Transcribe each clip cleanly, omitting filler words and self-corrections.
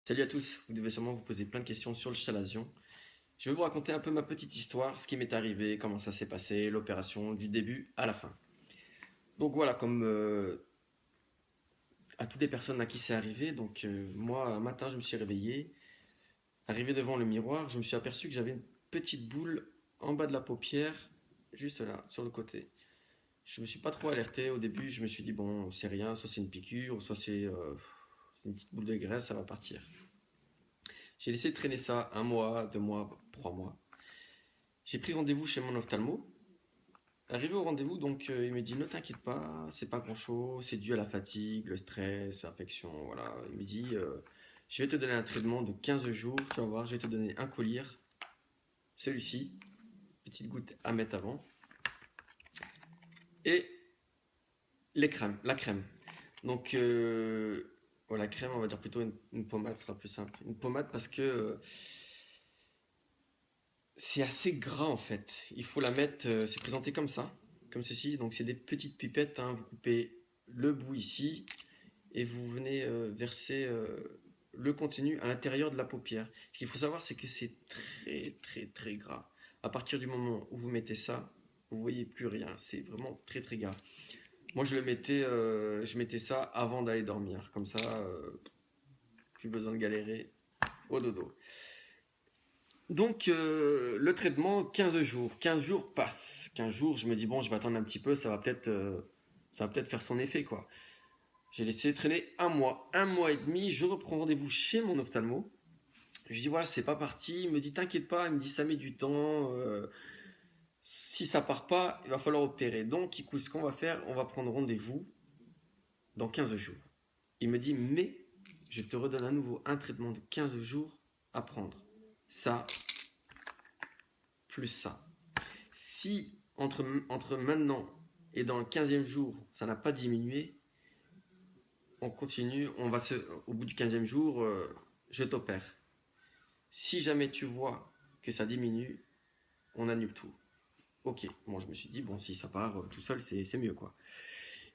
Salut à tous, vous devez sûrement vous poser plein de questions sur le chalazion. Je vais vous raconter un peu ma petite histoire, ce qui m'est arrivé, comment ça s'est passé, l'opération du début à la fin. Donc voilà, comme à toutes les personnes à qui c'est arrivé, moi un matin je me suis réveillé, arrivé devant le miroir, je me suis aperçu que j'avais une petite boule en bas de la paupière, juste là, sur le côté. Je me suis pas trop alerté au début, je me suis dit bon c'est rien, soit c'est une piqûre, soit c'est une petite boule de graisse, ça va partir. J'ai laissé traîner ça un mois, 2 mois, 3 mois. J'ai pris rendez-vous chez mon ophtalmo. Arrivé au rendez-vous, il me dit ne t'inquiète pas, c'est pas grand-chose, c'est dû à la fatigue, le stress, l'infection, voilà. Il me dit je vais te donner un traitement de 15 jours, tu vas voir, je vais te donner un collier, celui-ci, petite goutte à mettre avant, et la crème. Donc la crème, on va dire plutôt une pommade, ce sera plus simple. Une pommade parce que c'est assez gras en fait. Il faut la mettre, c'est présenté comme ça, comme ceci. Donc c'est des petites pipettes, hein. Vous coupez le bout ici et vous venez verser le contenu à l'intérieur de la paupière. Ce qu'il faut savoir, c'est que c'est très très très gras. À partir du moment où vous mettez ça, vous voyez plus rien. C'est vraiment très très gras. Moi je mettais ça avant d'aller dormir. Comme ça, plus besoin de galérer au dodo. Donc, le traitement, 15 jours. 15 jours passent. 15 jours, je me dis, bon, je vais attendre un petit peu, ça va peut-être faire son effet, quoi. J'ai laissé traîner un mois et demi. Je reprends rendez-vous chez mon ophtalmo. Je lui dis, voilà, c'est pas parti. Il me dit, t'inquiète pas. Il me dit, ça met du temps. Si ça part pas, il va falloir opérer. Donc, écoute, ce qu'on va faire, on va prendre rendez-vous dans 15 jours. Il me dit, mais je te redonne à nouveau un traitement de 15 jours à prendre. Ça, plus ça. Si entre maintenant et dans le 15e jour, ça n'a pas diminué, on continue, au bout du 15e jour, je t'opère. Si jamais tu vois que ça diminue, on annule tout. Ok, bon, je me suis dit, bon, si ça part tout seul, c'est mieux, quoi.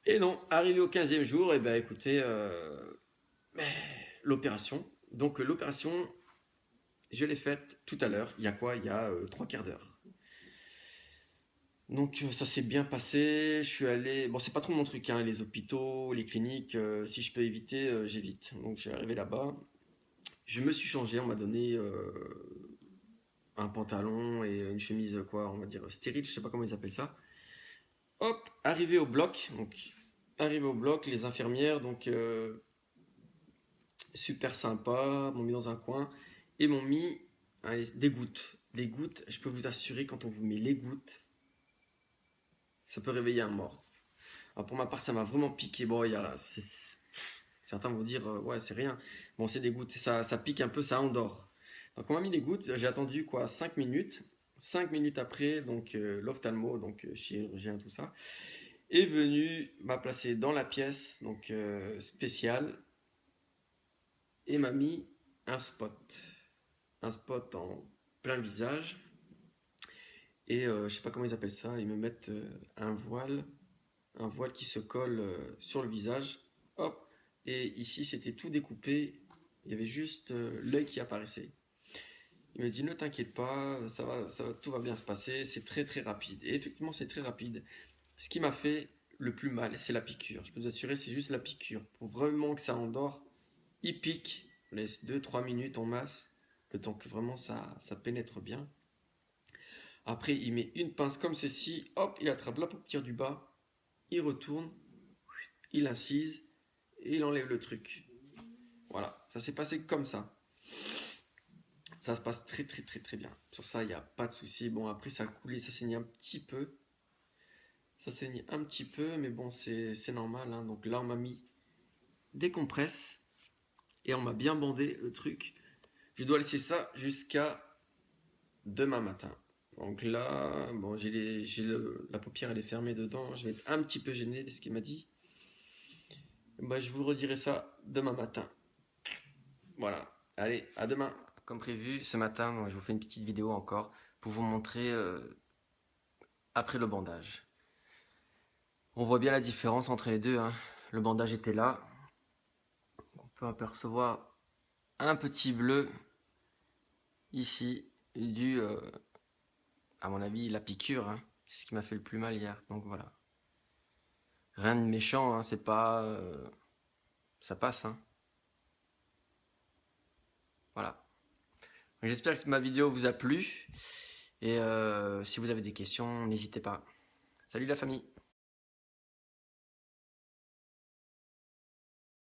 Et non, arrivé au 15e jour, eh ben, écoutez, l'opération. Donc, l'opération, je l'ai faite tout à l'heure. Il y a quoi? Il y a 3 quarts d'heure. Donc ça s'est bien passé, je suis allé, bon c'est pas trop mon truc, hein, les hôpitaux, les cliniques, si je peux éviter, j'évite. Donc je suis arrivé là-bas, je me suis changé, on m'a donné un pantalon et une chemise, quoi, on va dire stérile, je sais pas comment ils appellent ça. Hop, arrivé au bloc, les infirmières, super sympa, m'ont mis dans un coin et m'ont mis des gouttes. Des gouttes, je peux vous assurer, quand on vous met les gouttes, ça peut réveiller un mort. Alors pour ma part, ça m'a vraiment piqué. Bon, certains vont dire, ouais, c'est rien. Bon, c'est des gouttes. Ça pique un peu, ça endort. Donc on m'a mis les gouttes. J'ai attendu quoi 5 minutes. 5 minutes après, l'ophtalmo, chirurgien, tout ça, est venu, m'a placé dans la pièce spéciale et m'a mis un spot. Un spot en plein visage. Et je sais pas comment ils appellent ça. Ils me mettent un voile qui se colle sur le visage. Hop. Et ici, c'était tout découpé. Il y avait juste l'œil qui apparaissait. Il me dit ne t'inquiète pas, tout va bien se passer. C'est très très rapide. Et effectivement, c'est très rapide. Ce qui m'a fait le plus mal, c'est la piqûre. Je peux vous assurer, c'est juste la piqûre. Pour vraiment que ça endort, il pique. On laisse 2-3 minutes en masse, le temps que vraiment ça pénètre bien. Après, il met une pince comme ceci. Hop, il attrape la paupière du bas. Il retourne, il incise et il enlève le truc. Voilà, ça s'est passé comme ça. Ça se passe très très très très bien. Sur ça, il n'y a pas de souci. Bon, après, ça a coulé, ça saignait un petit peu. Ça saignait un petit peu, mais bon, c'est normal, hein. Donc là, on m'a mis des compresses et on m'a bien bandé le truc. Je dois laisser ça jusqu'à demain matin. Donc là, bon, la paupière, elle est fermée dedans. Je vais être un petit peu gêné de ce qu'il m'a dit. Bah, je vous redirai ça demain matin. Voilà. Allez, à demain. Comme prévu, ce matin, je vous fais une petite vidéo encore pour vous montrer après le bandage. On voit bien la différence entre les deux, hein. Le bandage était là. On peut apercevoir un petit bleu ici, dû, à mon avis, la piqûre. Hein. C'est ce qui m'a fait le plus mal hier. Donc voilà. Rien de méchant, hein, c'est pas... ça passe. Hein. Voilà. J'espère que ma vidéo vous a plu. Et si vous avez des questions, n'hésitez pas. Salut la famille!